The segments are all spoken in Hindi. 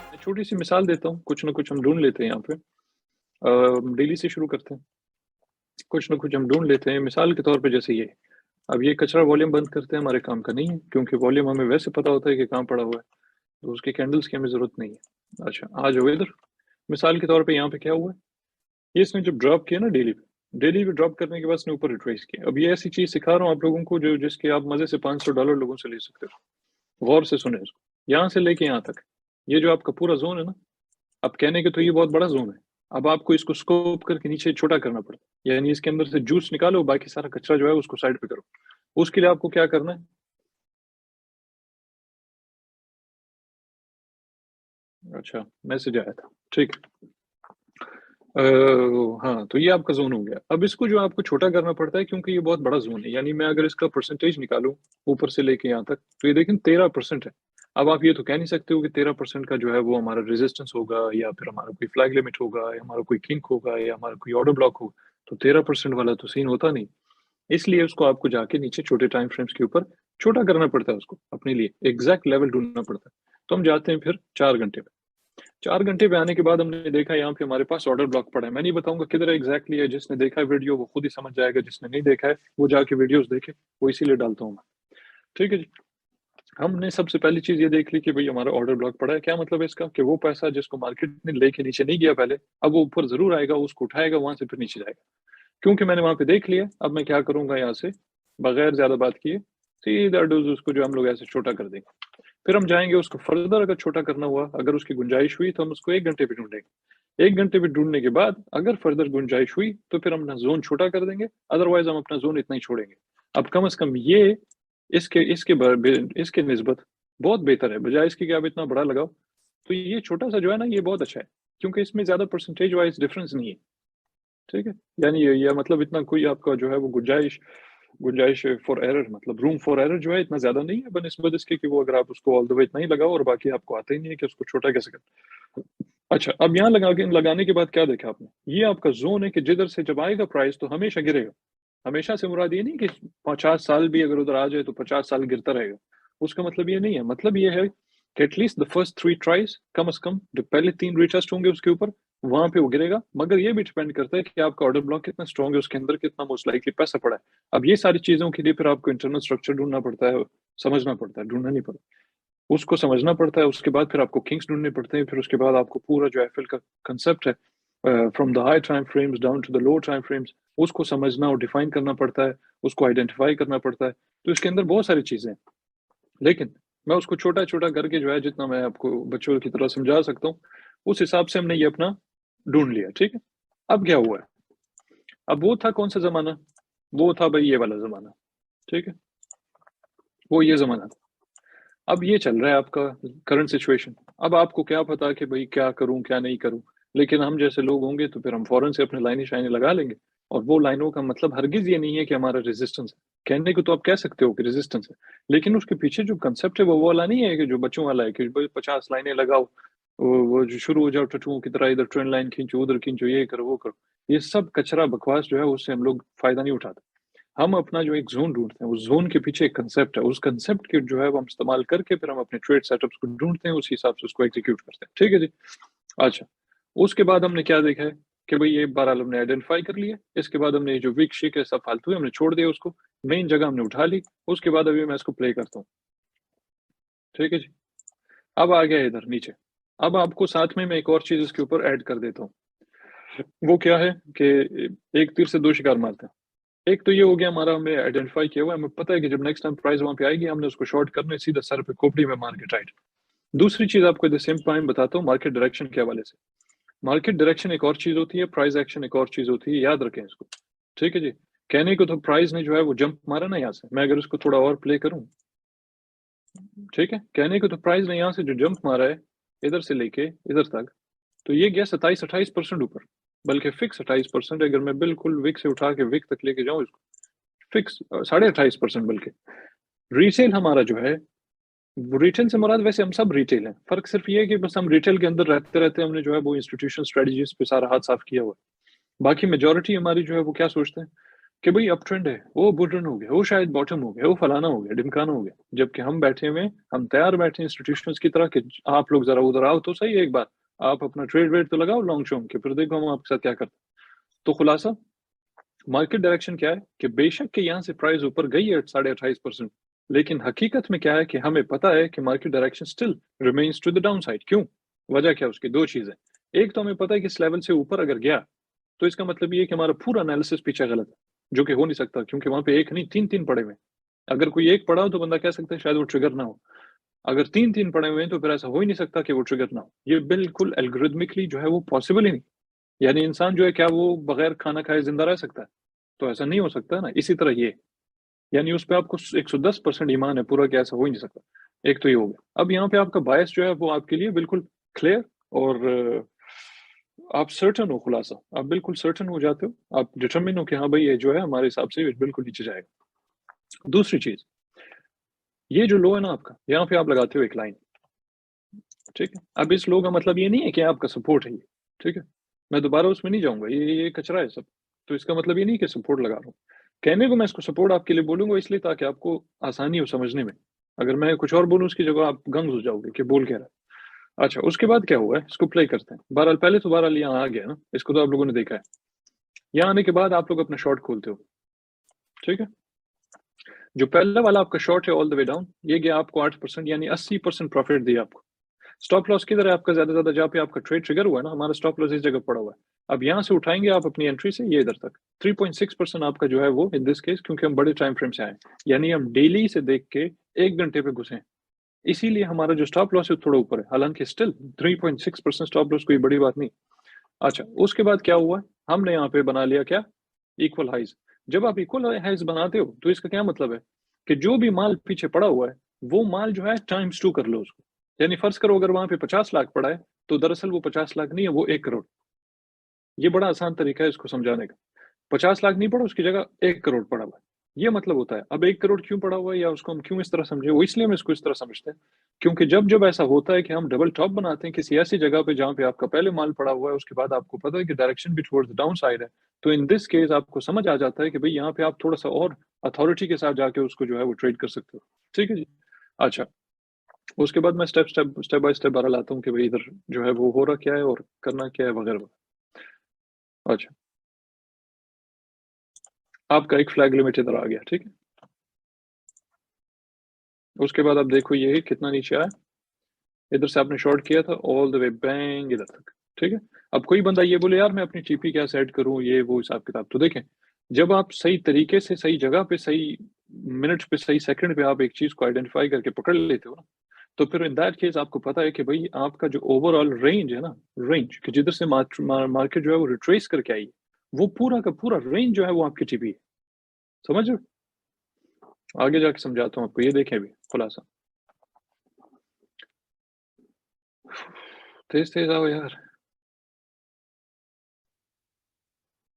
मैं छोटी सी मिसाल देता हूँ, कुछ ना कुछ हम ढूँढ लेते हैं यहाँ पे। डेली से शुरू करते हैं। कुछ ना कुछ हम ढूँढ लेते हैं, मिसाल के तौर पे जैसे ये। अब ये कचरा वॉल्यूम बंद करते हैं हमारे काम का नहीं है, क्योंकि वॉल्यूम हमें वैसे पता होता है कि कहाँ पड़ा हुआ है, तो उसके कैंडल्स की हमें ज़रूरत नहीं है। अच्छा, आ जाओ इधर। मिसाल के तौर पे यहाँ पे क्या हुआ है, ये इसने जब ड्रॉप किया ना डेली पे ड्रॉप करने के बाद इसने ऊपर रिट्रेस किया। अब ये ऐसी चीज़ सिखा रहा हूँ आप लोगों को जो जिसके आप मज़े से $500 लोगों से ले सकते हो। गौर से सुने इसको, यहाँ से लेके यहाँ तक। ये जो आपका पूरा ज़ोन है ना, अब कहने के तो ये बहुत बड़ा ज़ोन है। अब आपको इसको स्कोप करके नीचे छोटा करना पड़ता है। यानी इसके अंदर से जूस निकालो, बाकी सारा कचरा जो है उसको साइड पे करो। उसके लिए आपको क्या करना है? अच्छा, मैसेज आया था, ठीक है। हाँ, तो ये आपका ज़ोन हो गया। अब इसको जो आपको छोटा करना पड़ता है क्योंकि ये बहुत बड़ा ज़ोन है। यानी मैं अगर इसका परसेंटेज निकालूँ ऊपर से लेके यहाँ तक, तो ये देखें 13% है। अब आप ये तो कह नहीं सकते हो कि 13% का जो है वो हमारा रेजिस्टेंस होगा, या फिर हमारा कोई फ्लैग लिमिट होगा, या हमारा कोई किंक होगा, या हमारा कोई ऑर्डर ब्लॉक होगा। तो 13% वाला तो सीन होता नहीं। इसलिए उसको आपको जाके नीचे छोटे टाइम फ्रेम्स के ऊपर छोटा करना पड़ता है उसको, अपने लिए एग्ज़ैक्ट लेवल ढूँढना पड़ता है। तो हम जाते हैं फिर 4 घंटे पे। 4 घंटे पे आने के बाद हमने देखा यहाँ पे हमारे पास ऑर्डर ब्लॉक पड़ा है। मैं नहीं बताऊँगा किधर एग्ज़ैक्टली है, जिसने देखा है वीडियो वो खुद ही समझ जाएगा, जिसने नहीं देखा है वो जाके वीडियोज़ देखे, वो इसीलिए डालता हूँ मैं। ठीक है जी। हमने सबसे पहली चीज़ ये देख ली कि भई हमारा ऑर्डर ब्लॉक पड़ा है। क्या मतलब है इसका? कि वो पैसा जिसको मार्केट ने लेके नीचे नहीं गया पहले, अब वो ऊपर ज़रूर आएगा, उसको उठाएगा, वहाँ से फिर नीचे जाएगा। क्योंकि मैंने वहाँ पे देख लिया, अब मैं क्या करूँगा यहाँ से, बगैर ज़्यादा बात किए, सीधा डोज़ उसको जो हम लोग ऐसे छोटा कर देंगे। फिर हम जाएँगे उसको फर्दर अगर छोटा करना हुआ, अगर उसकी गुंजाइश हुई तो हम उसको 1 घंटे पे ढूँढेंगे। 1 घंटे पे ढूँढने के बाद अगर फर्दर गुंजाइश हुई तो फिर हम अपना ज़ोन छोटा कर देंगे, अदरवाइज़ हम अपना ज़ोन इतना ही छोड़ेंगे। अब कम से कम ये इसके इसके ब बे इसके निस्बत बहुत बेहतर है, बजाए इसके कि आप इतना बड़ा लगाओ। तो ये छोटा-सा जो है ना, ये बहुत अच्छा है, क्योंकि इसमें ज़्यादा परसेंटेज वाइज़ डिफरेंस नहीं है। ठीक है? यानी ये मतलब इतना कोई आपका जो है वो गुंजाइश गुंजाइश फॉर एरर, मतलब रूम फॉर एरर जो है इतना ज़्यादा नहीं है, बनिस्बत इसके कि वो अगर आप उसको ऑल द वे इतना ही लगाओ और बाकी आपको आता ही नहीं है कि उसको छोटा कैसे करना। अच्छा, अब यहाँ लगाने के बाद क्या देखा आपने? ये आपका ज़ोन है कि जिधर से जब आएगा प्राइस तो हमेशा गिरेगा। हमेशा से मुराद ये नहीं कि 50 साल भी अगर उधर आ जाए तो 50 साल गिरता रहेगा। उसका मतलब ये नहीं है। मतलब ये है कि at least the first 3 tries कम से कम जो पहले 3 रीटेस्ट होंगे उसके ऊपर, वहाँ पे वो गिरेगा। मगर ये भी डिपेंड करता है कि आपका ऑर्डर ब्लॉक कितना स्ट्रॉन्ग है, उसके अंदर कितना मोस्ट लाइकली पैसा पड़ा है। अब ये सारी चीज़ों के लिए फिर आपको इंटरनल स्ट्रक्चर ढूँढना पड़ता है, समझना पड़ता है, ढूँढना नहीं पड़ता। उसको समझना पड़ता है, उसके बाद फिर आपको किंग्स ढूँढने पड़ते हैं, फिर उसके बाद आपको पूरा जो एफएल का कांसेप्ट है, from the high time frames down to the low time frames, उसको समझना और डिफाइन करना पड़ता है, उसको आइडेंटिफ़ाई करना पड़ता है। तो इसके अंदर बहुत सारी चीज़ें हैं। लेकिन मैं उसको छोटा-छोटा करके जो है जितना मैं आपको बच्चों की तरह समझा सकता हूँ, उस हिसाब से हमने ये अपना ढूँढ लिया, ठीक है? अब क्या हुआ है? अब वो था कौन-सा ज़माना? वो था भई ये वाला ज़माना, ठीक है? वो ये ज़माना था। अब ये चल रहा है आपका करंट सिचुएशन। अब आपको क्या पता कि भई क्या करूँ, क्या नहीं करूँ? लेकिन हम जैसे लोग होंगे तो फिर हम फ़ौरन से अपनी लाइनें-शाइनें लगा लेंगे, और वो लाइनों का मतलब हरगिज़ ये नहीं है कि हमारा रेज़िस्टेंस है। कहने को तो आप कह सकते हो कि रेज़िस्टेंस है, लेकिन उसके पीछे जो कांसेप्ट है वो वाला नहीं है कि जो बच्चों वाला है कि भई 50 लाइनें लगाओ, वो जो शुरू हो जाओ टटुओं की तरह, इधर ट्रेन लाइन खींचो, उधर खींचो, ये करो, वो करो। ये सब कचरा बकवास जो है उससे हम लोग फ़ायदा नहीं उठाते। हम अपना जो एक ज़ोन ढूँढते हैं, उस ज़ोन के पीछे एक कांसेप्ट है, उस कांसेप्ट के जो है वो हम इस्तेमाल करके फिर हम अपने ट्रेड सेटअप्स को ढूँढते हैं, उस हिसाब से उसको एग्ज़ीक्यूट करते हैं। ठीक है जी? अच्छा, उसके बाद हमने क्या देखा है कि भई ये बहरहाल हमने आइडेंटिफ़ाई कर लिया, इसके बाद हमने ये जो विक शिक है सब फालतू है, हमने छोड़ दिया उसको, मेन जगह हमने उठा ली, उसके बाद अभी मैं इसको प्ले करता हूँ। ठीक है जी? अब आ गया इधर नीचे, अब आपको साथ में मैं एक और चीज़ इसके ऊपर ऐड कर देता हूँ। वो क्या है कि एक तीर से 2 शिकार मारते हैं। एक तो ये हो गया हमारा, हमने आइडेंटिफ़ाई किया हुआ है, हमें पता है कि जब नेक्स्ट टाइम प्राइस वहाँ पे आएगी, हमने उसको शॉर्ट करना है, सीधा सर पे खोपड़ी में मार के राइट। दूसरी चीज़ आपको एट द सेम टाइम बताता हूँ मार्केट डायरेक्शन के हवाले से। मार्केट डायरेक्शन एक और चीज़ होती है, प्राइस एक्शन एक और चीज़ होती है, याद रखें इसको। ठीक है जी? कहने को तो प्राइस ने जो है वो जंप मारा ना यहाँ से, मैं अगर इसको थोड़ा और प्ले करूँ, ठीक है? कहने को तो प्राइस ने यहाँ से जो जंप मारा है, इधर से लेके इधर तक, तो ये गया 27-28% ऊपर, बल्कि फिक्स 28%। अगर मैं बिल्कुल विक से उठा के विक तक लेके जाऊँ इसको, फिक्स साढ़े 28% बल्कि। रीसेल हमारा जो है, वो रिटेल से मुराद वैसे हम सब रिटेल हैं। फ़र्क सिर्फ़ ये है कि बस हम रिटेल के अंदर रहते-रहते हमने जो है वो इंस्टीट्यूशनल स्ट्रेटजीज़ पे सारा हाथ साफ़ किया हुआ है। बाकी मेजॉरिटी हमारी जो है वो क्या सोचते हैं? कि भाई अप ट्रेंड है, वो बुल रन हो गया, वो शायद बॉटम हो गया, वो फलाना हो गया, ढिमकाना हो गया। जबकि हम बैठे हुए हैं, हम तैयार बैठे हैं इंस्टीट्यूशंस की तरह कि आप लोग ज़रा उधर आओ तो सही एक बार, आप अपना ट्रेड वेड तो लगाओ लॉन्ग शॉर्ट के, फिर देखो हम आपके साथ क्या करते हैं। तो खुलासा मार्केट डायरेक्शन क्या है कि बेशक कि यहाँ से प्राइस ऊपर गई है 28.5%, लेकिन हकीकत में क्या है कि हमें पता है कि market direction still remains to the down side. क्यों? वजह क्या है उसकी? दो चीजें। एक तो हमें पता है कि इस लेवल से ऊपर अगर गया तो इसका मतलब ये है कि हमारा पूरा एनालिसिस पीछे गलत है, जो कि हो नहीं सकता, क्योंकि वहां पे एक नहीं तीन तीन पड़े हुए हैं। अगर कोई एक पड़ा हो तो बंदा कह सकता है शायद वो ट्रिगर ना हो, अगर तीन तीन पड़े हुए हैं तो फिर ऐसा हो ही नहीं सकता कि वो ट्रिगर ना हो। ये बिल्कुल एल्गोरिथमिकली जो है वो पॉसिबल ही नहीं। यानी इंसान जो है क्या वो बगैर खाना खाए जिंदा रह सकता है? तो ऐसा नहीं हो सकता ना। इसी तरह ये, यानी उस पे आपको 110% ईमान है पूरा कि ऐसा हो ही नहीं सकता। एक तो ये हो गया। अब यहाँ पे आपका बायस जो है वो आपके लिए बिल्कुल क्लियर, और आप सर्टन हो, खुलासा आप बिल्कुल सर्टन हो जाते हो, आप डिटरमिन हो कि हाँ भाई ये जो है हमारे हिसाब से बिल्कुल नीचे जाएगा। दूसरी चीज, ये जो लो है ना आपका, यहाँ पे आप लगाते हो एक लाइन, ठीक है। अब इस लो का मतलब ये नहीं है कि आपका सपोर्ट है ये, ठीक है। मैं दोबारा उसमें नहीं जाऊंगा, ये कचरा है सब। तो इसका मतलब ये नहीं कि सपोर्ट लगा रहा हूँ। कहने को मैं इसको सपोर्ट आपके लिए बोलूंगा इसलिए ताकि आपको आसानी हो समझने में। अगर मैं कुछ और बोलूँ उसकी जगह आप गंग हो जाओगे कि बोल क्या रहा है। अच्छा, उसके बाद क्या हुआ है इसको प्ले करते हैं। बहरहाल पहले तो बहरहाल यहाँ आ गया ना, इसको तो आप लोगों ने देखा है। यहाँ आने के बाद आप लोग अपना शॉर्ट खोलते हो, ठीक है। जो पहला वाला आपका शॉर्ट है ऑल द वे डाउन, ये गया आपको 8%, यानी 80% प्रॉफिट दिया आपको। स्टॉप लॉस किधर है आपका? ज्यादा ज्यादा जहाँ पे आपका ट्रेड ट्रिगर हुआ है ना, हमारा स्टॉप लॉस इस जगह पड़ा हुआ है। अब यहाँ से उठाएंगे आप अपनी एंट्री से ये इधर तक 3.6% आपका जो है वो इन दिस केस, क्योंकि हम बड़े टाइम फ्रेम से आए, यानी हम डेली से देख के 1 घंटे पे घुसे, इसीलिए हमारा जो स्टॉप लॉस है थोड़ा ऊपर है। हालांकि स्टिल 3.6% स्टॉप लॉस कोई बड़ी बात नहीं। अच्छा, उसके बाद क्या हुआ? हमने यहाँ पे बना लिया क्या? Equal highs. जब आप इक्वल हाइज बनाते हो तो इसका क्या मतलब है कि जो भी माल पीछे पड़ा हुआ है वो माल जो है टाइम्स 2 कर लो उसको। यानी फर्ज करो अगर वहां पे 50 लाख पड़ा है तो दरअसल वो 50 लाख नहीं है, वो 1 करोड़। ये बड़ा आसान तरीका है इसको समझाने का। 50 लाख नहीं पड़ा, उसकी जगह 1 करोड़ पड़ा हुआ है। ये मतलब होता है। अब 1 करोड़ क्यों पड़ा हुआ है या उसको हम क्यों इस तरह समझे, वो इसलिए हम इसको इस तरह समझते हैं क्योंकि जब जब ऐसा होता है कि हम डबल टॉप बनाते हैं किसी ऐसी जगह पे जहां पे आपका पहले माल पड़ा हुआ है, उसके बाद आपको पता है कि डायरेक्शन भी टुवर्ड्स डाउन साइड है, तो इन दिस केस आपको समझ आ जाता है कि भाई यहाँ पे आप थोड़ा सा और अथॉरिटी के साथ जाके उसको जो है वो ट्रेड कर सकते हो। ठीक है जी। अच्छा, उसके बाद मैं स्टेप बाय स्टेप बारह लाता हूँ कि भाई इधर जो है वो हो रहा क्या है और करना क्या है वगैरह वगैरह। अच्छा, आपका एक फ्लैग लिमिट इधर आ गया, ठीक है। उसके बाद आप देखो ये कितना नीचे आया, इधर से आपने शॉर्ट किया था ऑल द वे बैंग इधर तक, ठीक है। अब कोई बंदा ये बोले यार मैं अपनी टीपी क्या सेट करूं, ये वो हिसाब किताब, तो देखें जब आप सही तरीके से सही जगह पे सही मिनट पे सही सेकंड पे आप एक चीज को आइडेंटिफाई करके पकड़ लेते हो ना, तो फिर इन दैट केस आपको पता है कि भाई आपका जो ओवरऑल रेंज है ना, रेंज कि जिधर से मार्केट जो है वो रिट्रेस करके आई है, वो पूरा का पूरा रेंज जो है वो आपकी टीपी है। समझ रहे हो? आगे जाके समझाता हूँ आपको, ये देखें अभी खुलासा। तेज तेज आओ यार,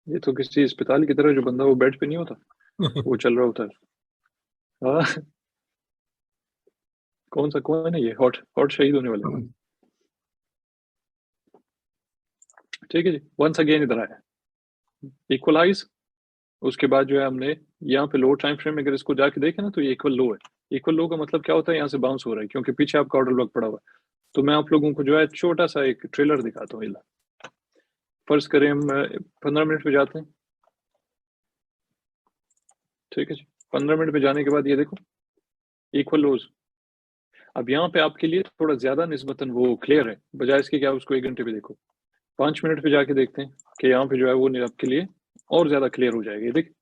ये तो किसी अस्पताल की तरह, जो बंदा वो बेड पे नहीं होता वो चल रहा होता है। हाँ, कौन सा कौन है ये? हॉट हॉट शहीद होने वाले। ठीक है जी, वंस अगेन इधर आया इक्वलाइज। उसके बाद जो है हमने यहाँ पे लो टाइम फ्रेम में अगर इसको जाके देखे ना तो ये इक्वल लो है। इक्वल लो का मतलब क्या होता है? यहाँ से बाउंस हो रहा है क्योंकि पीछे आपका ऑर्डर ब्लॉक पड़ा हुआ है। तो मैं आप लोगों को जो है छोटा सा एक ट्रेलर दिखाता हूँ। इला फर्ज करें हम 15 मिनट पे जाते हैं, ठीक है जी। 15 मिनट पे जाने के बाद ये देखो इक्वल लोज। अब यहाँ पे आपके लिए थोड़ा ज्यादा निस्बतन वो क्लियर है, बजाय इसके कि आप उसको 1 घंटे पे देखो। 5 मिनट पे जाके देखते हैं कि यहाँ पे जो है वो आपके लिए और ज्यादा क्लियर हो जाएगा। देखिए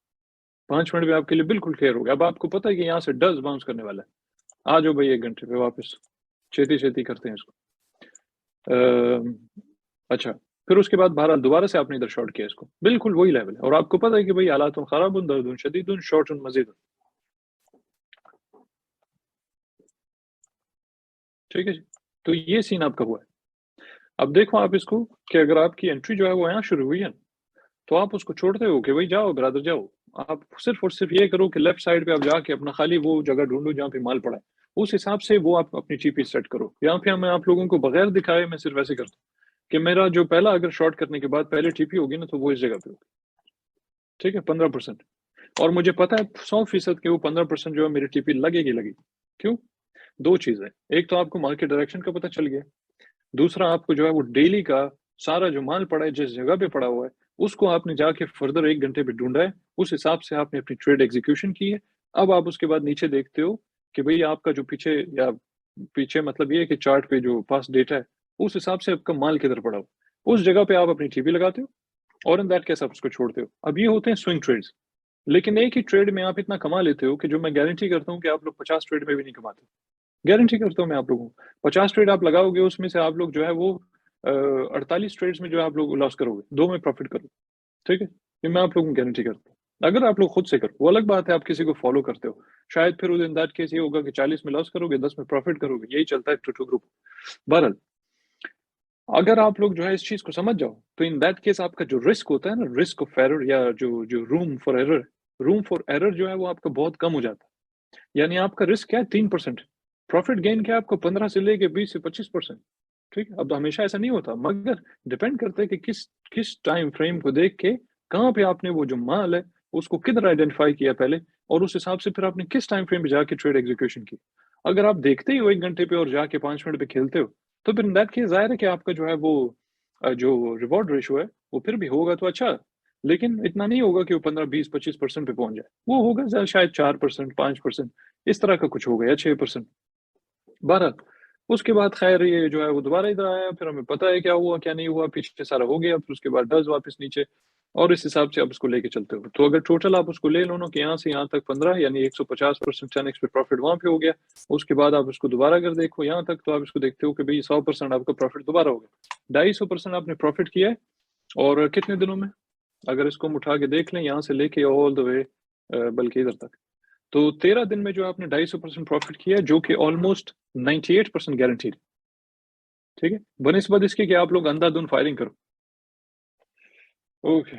5 मिनट में आपके लिए बिल्कुल क्लियर हो गया। अब आपको पता है कि यहाँ से डज बाउंस करने वाला है। आ जाओ भाई 1 घंटे पे वापस, छेती छेती करते हैं इसको। अच्छा, फिर उसके बाद बहरहाल दोबारा से आपने इधर शॉर्ट किया इसको, बिल्कुल वही लेवल है और आपको पता है कि भाई हालात खराब दर्द शदीद शॉर्ट मजीद, ठीक है जी। तो ये सीन आपका हुआ है। अब देखो आप इसको कि अगर आपकी एंट्री जो है वो यहाँ शुरू हुई है तो आप उसको छोड़ते हो कि भाई जाओ ब्रदर जाओ। आप सिर्फ और सिर्फ ये करो कि लेफ्ट साइड पे आप जाके अपना खाली वो जगह ढूंढो जहाँ पे माल पड़ा है, उस हिसाब से वो आप अपनी टीपी सेट करो। यहाँ पे मैं आप लोगों को बगैर दिखाए मैं सिर्फ ऐसे करता हूँ कि मेरा जो पहला अगर शॉर्ट करने के बाद पहले टीपी होगी ना तो वो इस जगह पे होगी, ठीक है, 15%। और मुझे पता है 100% कि वो 15% जो है मेरी टीपी लगेगी लगेगी। क्यों? 2 चीज़ें, एक तो आपको मार्केट डायरेक्शन का पता चल गया, दूसरा आपको जो है वो डेली का सारा जो माल पड़ा है, जिस जगह पे पड़ा हुआ है, उसको आपने जाके फर्दर 1 घंटे पे ढूँढा है, उस हिसाब से आपने अपनी ट्रेड एग्ज़ीक्यूशन की है। अब आप उसके बाद नीचे देखते हो कि भई आपका जो पीछे या पीछे मतलब ये है कि चार्ट पे जो पास्ट डेटा है, उस हिसाब से आपका माल किधर पड़ा हो। उस जगह पे आप अपनी टीपी लगाते हो और इन दैट केस आप उसको छोड़ते हो। अब ये होते हैं स्विंग ट्रेड्स, लेकिन एक ही ट्रेड में आप इतना कमा लेते हो कि जो मैं गारंटी करता हूँ कि आप लोग 50 ट्रेड में भी नहीं कमाते। गारंटी करता हूँ मैं आप लोगों को। 50 ट्रेड आप लगाओगे उसमें से आप लोग जो है वो 48 ट्रेड्स में जो है आप लोग लॉस करोगे, 2 में प्रॉफिट करोगे, ठीक है? ये मैं आप लोगों को गारंटी करता हूँ। अगर आप लोग खुद से करो, वो अलग बात है आप किसी को फॉलो करते हो। शायद फिर इन दैट केस ये होगा कि 40 में लॉस करोगे, 10 में प्रॉफिट करोगे, यही चलता है टू ग्रुप। बहरहाल, अगर आप लोग जो है इस चीज़ को समझ जाओ, तो इन दैट केस आपका जो रिस्क होता है ना, रिस्क ऑफ एरर या जो जो रूम फॉर एरर जो है वो आपका बहुत कम हो जाता है। यानी आपका रिस्क क्या है 3%, प्रॉफिट गेन क्या है आपको 15 से लेके 20 से 25%, ठीक है? अब हमेशा ऐसा नहीं होता, मगर डिपेंड करता है कि किस किस टाइम फ्रेम को देख के कहाँ पे आपने वो जो माल है, उसको किधर आइडेंटिफ़ाई किया पहले और उस हिसाब से फिर आपने किस टाइम फ्रेम पे जाके ट्रेड एग्ज़ीक्यूशन की। अगर आप देखते ही हो 1 घंटे पे और जाके 5 मिनट पे खेलते हो, तो फिर इन दैट केस ज़ाहिर है कि आपका जो है वो जो रिवॉर्ड रेशियो है, वो फिर भी होगा तो अच्छा, लेकिन इतना नहीं होगा कि वो 15, 20, 25% पे पहुँच जाए। वो होगा शायद 4%, 5%, इस तरह का कुछ होगा या 6%। बहरहाल, उसके बाद ख़ैर ये जो है वो दोबारा इधर आया, फिर हमें पता है क्या हुआ, क्या नहीं हुआ, पीछे सारा हो गया, फिर उसके बाद डज़ वापस नीचे और इस हिसाब से आप उसको लेके चलते हो। तो अगर टोटल आप उसको ले लो ना कि यहाँ से यहाँ तक 15 यानी 150% 10x पे प्रॉफ़िट वहाँ पे हो गया। उसके बाद आप उसको दोबारा अगर देखो यहाँ तक तो आप इसको देखते हो कि भई 100% आपका प्रॉफ़िट दोबारा हो गया। 250% आपने प्रॉफ़िट किया है और कितने दिनों में? अगर इसको हम उठा के देख लें यहाँ से लेके ऑल द वे बल्कि इधर तक। तो 13 दिन में जो आपने 250% प्रॉफ़िट किया है, जो कि ऑलमोस्ट 98% गारंटीड, ठीक है? बनिस्बत इसके कि आप लोग अंधाधुंध फायरिंग करो। ओके।